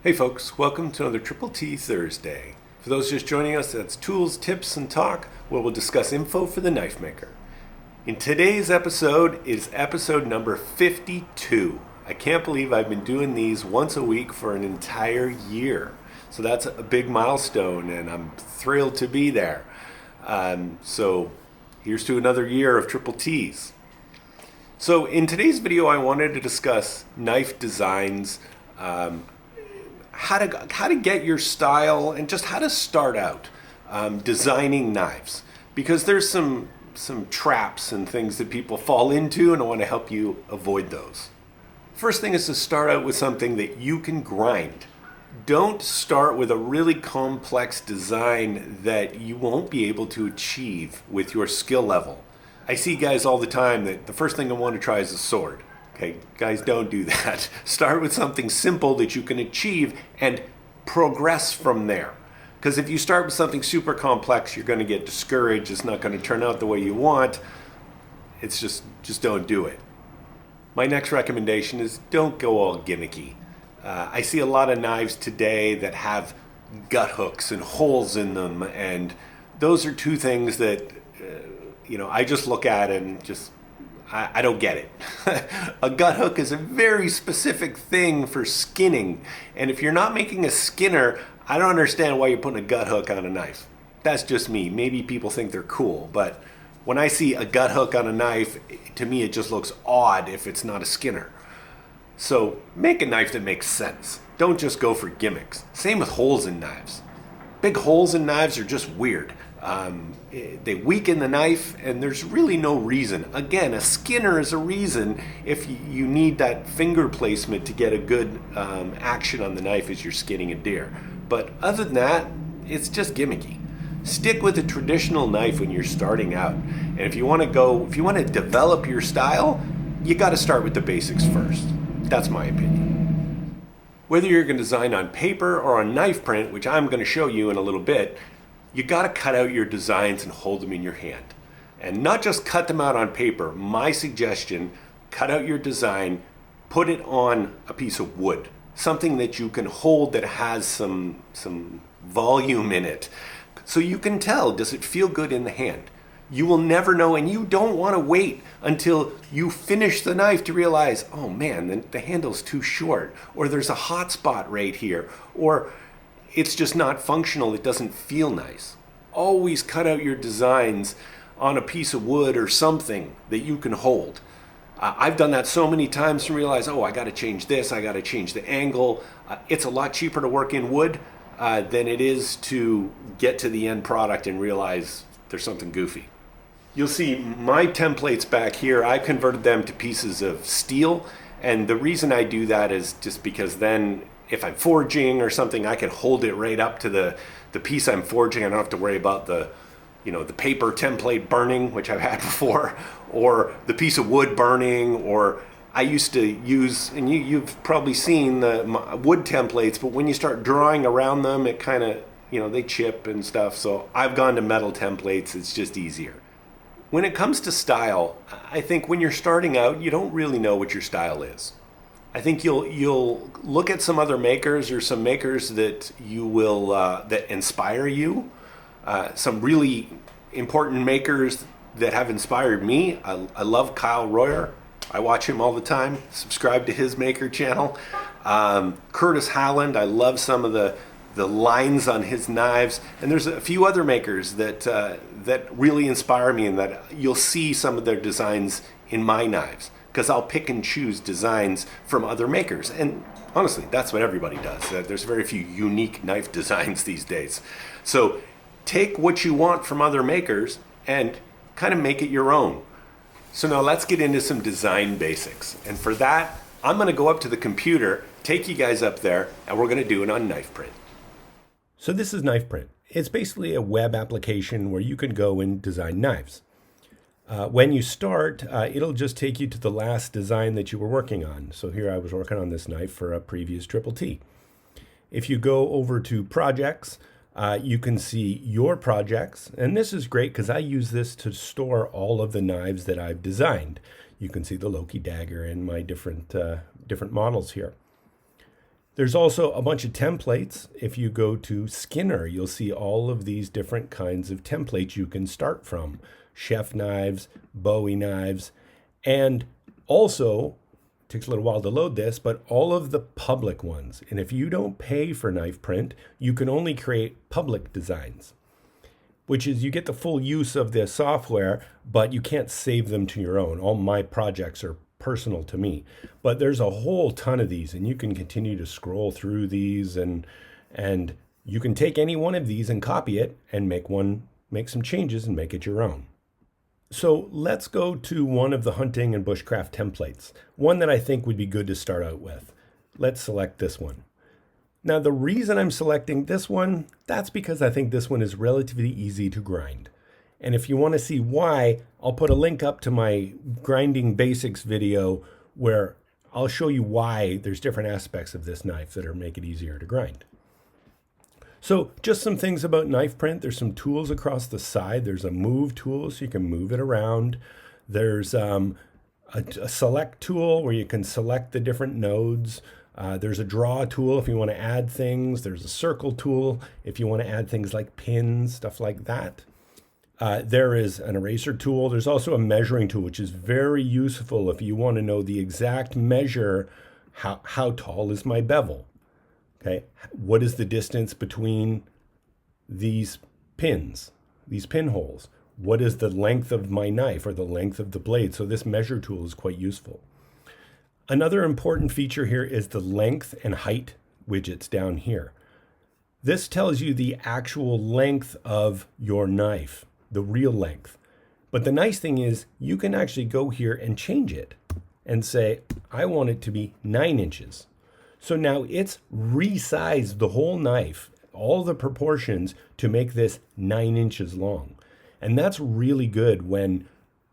Hey folks, welcome to another Triple T Thursday. For those just joining us, that's tools, tips, and talk, where we'll discuss info for the knife maker. In today's episode is episode number 52. I can't believe I've been doing these once a week for an entire year. So that's a big milestone, and I'm thrilled to be there. So here's to another year of Triple T's. So in today's video, I wanted to discuss knife designs, how to get your style, and just how to start out designing knives, because there's some traps and things that people fall into, and I want to help you avoid those. First thing is to start out with something that you can grind. Don't start with a really complex design that you won't be able to achieve with your skill level. I see guys all the time that the first thing they want to try is a sword. Okay, guys, don't do that. Start with something simple that you can achieve and progress from there. Because if you start with something super complex, you're going to get discouraged. It's not going to turn out the way you want. It's just don't do it. My next recommendation is don't go all gimmicky. I see a lot of knives today that have gut hooks and holes in them, and those are two things that I just look at and I don't get it. A gut hook is a very specific thing for skinning. And if you're not making a skinner, I don't understand why you're putting a gut hook on a knife. That's just me. Maybe people think they're cool, but when I see a gut hook on a knife, to me it just looks odd if it's not a skinner. So make a knife that makes sense. Don't just go for gimmicks. Same with holes in knives. Big holes in knives are just weird. They weaken the knife, and there's really no reason. Again, a skinner is a reason if you need that finger placement to get a good action on the knife as you're skinning a deer. But other than that, it's just gimmicky. Stick with a traditional knife when you're starting out. And if you want to develop your style, you got to start with the basics first. That's my opinion. Whether you're going to design on paper or on knife print, which I'm going to show you in a little bit, you got to cut out your designs and hold them in your hand. And not just cut them out on paper. My suggestion, cut out your design, put it on a piece of wood. Something that you can hold that has some volume in it. So you can tell, does it feel good in the hand? You will never know, and you don't want to wait until you finish the knife to realize, oh man, the handle's too short, or there's a hot spot right here, or it's just not functional, it doesn't feel nice. Always cut out your designs on a piece of wood or something that you can hold. I've done that so many times to realize, I got to change this, I got to change the angle. It's a lot cheaper to work in wood than it is to get to the end product and realize there's something goofy. You'll see my templates back here, I converted them to pieces of steel, and the reason I do that is just because then if I'm forging or something, I can hold it right up to the piece I'm forging. I don't have to worry about the paper template burning, which I've had before, or the piece of wood burning, or I used to use, and you've probably seen the wood templates, but when you start drawing around them, it kind of, they chip and stuff. So I've gone to metal templates. It's just easier. When it comes to style, I think when you're starting out, you don't really know what your style is. I think you'll look at some other makers or some makers that you will that inspire you. Some really important makers that have inspired me. I love Kyle Royer. I watch him all the time. Subscribe to his maker channel. Curtis Howland. I love some of the lines on his knives. And there's a few other makers that really inspire me, and that you'll see some of their designs in my knives, because I'll pick and choose designs from other makers. And honestly, that's what everybody does. There's very few unique knife designs these days. So take what you want from other makers and kind of make it your own. So now let's get into some design basics. And for that, I'm going to go up to the computer, take you guys up there, and we're going to do it on knife print. So this is knife print. It's basically a web application where you can go and design knives. When you start, it'll just take you to the last design that you were working on. So here I was working on this knife for a previous Triple T. If you go over to projects, you can see your projects. And this is great because I use this to store all of the knives that I've designed. You can see the Loki dagger and my different models here. There's also a bunch of templates. If you go to Skinner, you'll see all of these different kinds of templates you can start from. Chef knives, Bowie knives, and also, it takes a little while to load this, but all of the public ones. And if you don't pay for knife print, you can only create public designs, which is you get the full use of the software, but you can't save them to your own. All my projects are personal to me, but there's a whole ton of these, and you can continue to scroll through these, and you can take any one of these and copy it and make some changes and make it your own. So let's go to one of the hunting and bushcraft templates, one that I think would be good to start out with. Let's select this one. Now, the reason I'm selecting this one, that's because I think this one is relatively easy to grind. And if you want to see why, I'll put a link up to my grinding basics video where I'll show you why there's different aspects of this knife that make it easier to grind. So just some things about knife print. There's some tools across the side. There's a move tool so you can move it around. There's a select tool where you can select the different nodes. There's a draw tool if you want to add things. There's a circle tool if you want to add things like pins, stuff like that. There is an eraser tool. There's also a measuring tool, which is very useful if you want to know the exact measure. How tall is my bevel? Okay, what is the distance between these pins, these pinholes? What is the length of my knife or the length of the blade? So this measure tool is quite useful. Another important feature here is the length and height widgets down here. This tells you the actual length of your knife, the real length. But the nice thing is you can actually go here and change it and say, I want it to be 9 inches. So now it's resized the whole knife, all the proportions to make this 9 inches long. And that's really good when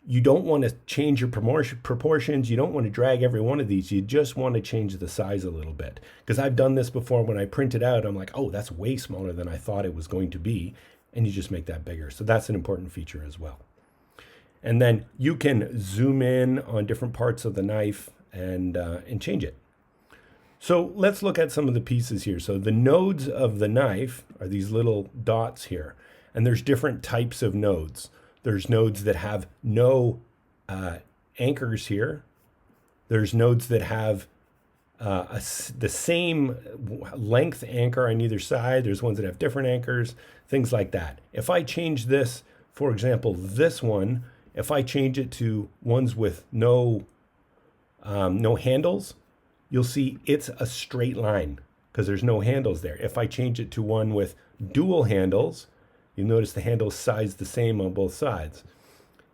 you don't want to change your proportions. You don't want to drag every one of these. You just want to change the size a little bit. Because I've done this before. When I print it out, I'm like, oh, that's way smaller than I thought it was going to be. And you just make that bigger. So that's an important feature as well. And then you can zoom in on different parts of the knife and change it. So let's look at some of the pieces here. So the nodes of the knife are these little dots here. And there's different types of nodes. There's nodes that have no anchors here. There's nodes that have the same length anchor on either side. There's ones that have different anchors, things like that. If I change this, for example, this one, if I change it to ones with no handles, you'll see it's a straight line because there's no handles there. If I change it to one with dual handles, you notice the handles size the same on both sides.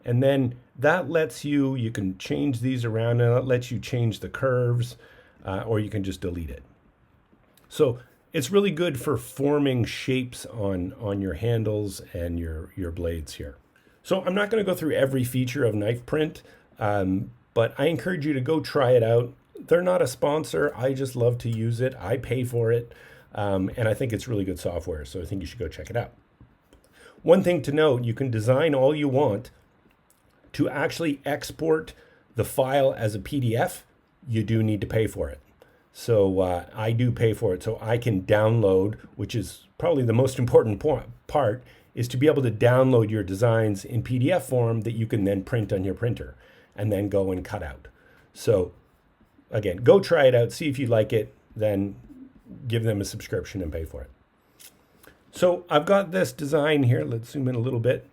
And then that lets you can change these around, and it lets you change the curves, or you can just delete it. So it's really good for forming shapes on your handles and your blades here. So I'm not going to go through every feature of knife print, but I encourage you to go try it out. They're not a sponsor. I just love to use it. I pay for it. And I think it's really good software. So I think you should go check it out. One thing to note, you can design all you want. To actually export the file as a PDF, you do need to pay for it. So I do pay for it. So I can download, which is probably the most important part, is to be able to download your designs in PDF form that you can then print on your printer and then go and cut out. So again, go try it out, see if you like it, then give them a subscription and pay for it. So I've got this design here. Let's zoom in a little bit.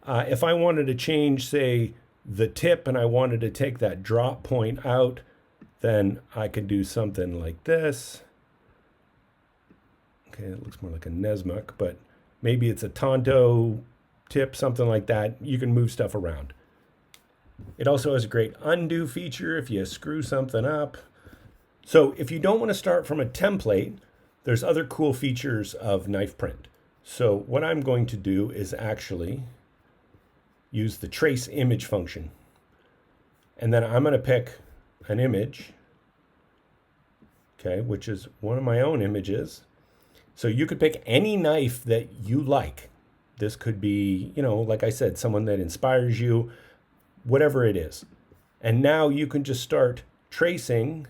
If I wanted to change, say, the tip and I wanted to take that drop point out, then I could do something like this. Okay, it looks more like a Nesmuk, but maybe it's a Tonto tip, something like that. You can move stuff around. It also has a great undo feature if you screw something up. So if you don't want to start from a template, there's other cool features of knife print. So what I'm going to do is actually use the trace image function. And then I'm going to pick an image, okay, which is one of my own images. So you could pick any knife that you like. This could be, like I said, someone that inspires you, whatever it is. And now you can just start tracing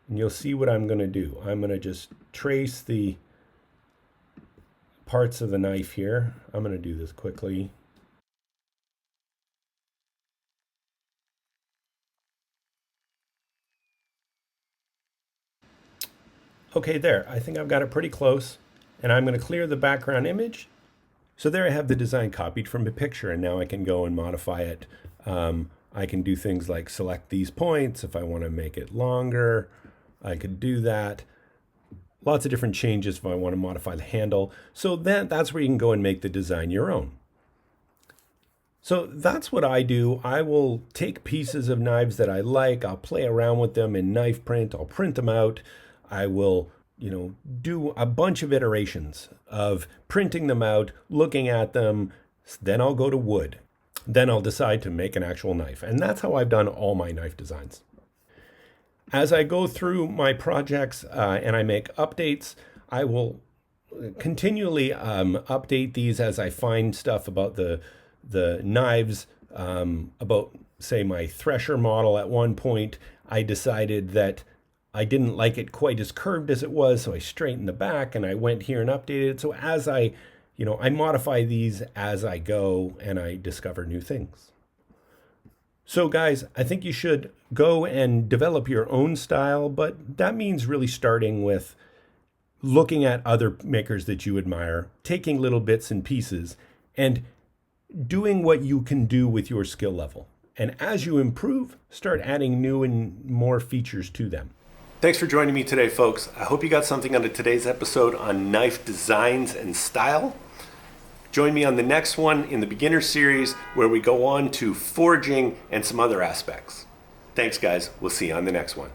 And you'll see what I'm going to do. I'm going to just trace the parts of the knife here. I'm going to do this quickly. Okay, there. I think I've got it pretty close. And I'm going to clear the background image. So there I have the design copied from a picture, and now I can go and modify it. I can do things like select these points. If I want to make it longer, I could do that. Lots of different changes if I want to modify the handle. So that's where you can go and make the design your own. So that's what I do. I will take pieces of knives that I like. I'll play around with them in knife print. I'll print them out. I will, do a bunch of iterations of printing them out, looking at them. Then I'll go to wood. Then I'll decide to make an actual knife. And that's how I've done all my knife designs. As I go through my projects and I make updates, I will continually update these as I find stuff about the knives, about, say, my thresher model. At one point, I decided that I didn't like it quite as curved as it was, so I straightened the back and I went here and updated it. So as I modify these as I go and I discover new things. So guys, I think you should go and develop your own style, but that means really starting with looking at other makers that you admire, taking little bits and pieces, and doing what you can do with your skill level. And as you improve, start adding new and more features to them. Thanks for joining me today, folks. I hope you got something out of today's episode on knife designs and style. Join me on the next one in the beginner series where we go on to forging and some other aspects. Thanks, guys. We'll see you on the next one.